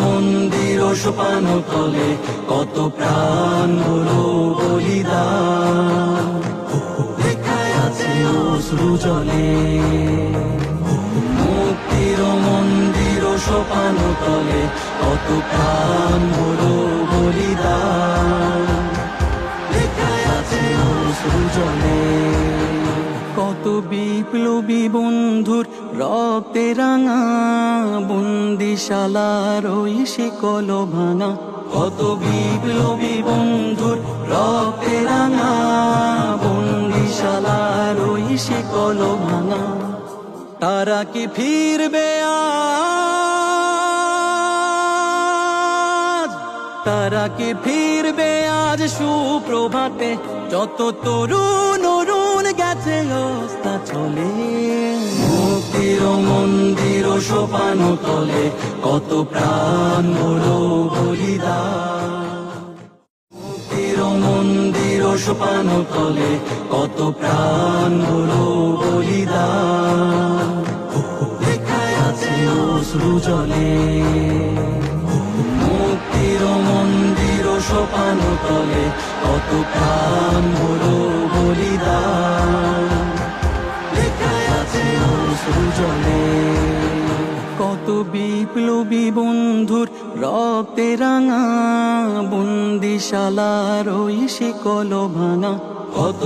মন্দির সোপানো তলে কত প্রাণ হলো বলিদান, লেখায় আছে অশ্রু জলে। মুক্তির মন্দির সোপানো তলে কত প্রাণ হলো বলিদান, লেখায় আছে অশ্রু জলে। কত বিপ্লবী বন্ধুর রক্তে রাঙা বন্দিশালার ওই শিকল ভাঙা, কত বিপ্লবী বন্ধুর রক্তে রাঙা বন্দিশালার ওই শিকল ভাঙা। তারা কি ফিরবে আজ, তারা কি ফিরবে আজ সুপ্রভাতে, যত তরুণ অরুণ গেছে অস্তা চলে। মুক্তির মন্দির সোপানো তলে কত প্রাণ হলো বলিদান, মুক্তির মন্দির সোপানো তলে কত প্রাণ হলো বলিদান, লেখায় আছে অশ্রু জলে। মুক্তির মন্দির সোপানো তলে কত প্রাণ হলো বলিদান, লেখায় আছে অশ্রু জলে। কত বিপ্লবী বন্ধুর রক্তে রাঙা বন্দিশালার ওই শিকল ভাঙা, কত